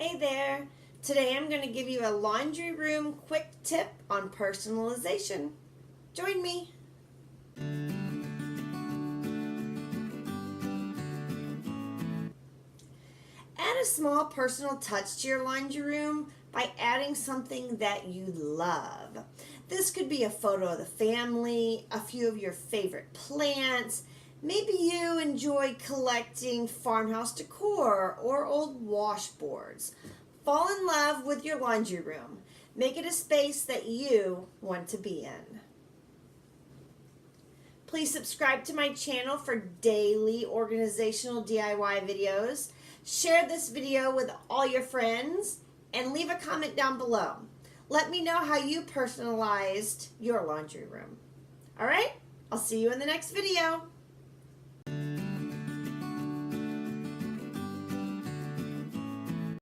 Hey there! Today I'm going to give you a laundry room quick tip on personalization. Join me! Add a small personal touch to your laundry room by adding something that you love. This could be a photo of the family, a few of your favorite plants. Maybe you enjoy collecting farmhouse decor or old washboards. Fall in love with your laundry room. Make it a space that you want to be in. Please subscribe to my channel for daily organizational DIY videos. Share this video with all your friends and leave a comment down below. Let me know how you personalized your laundry room. All right, I'll see you in the next video.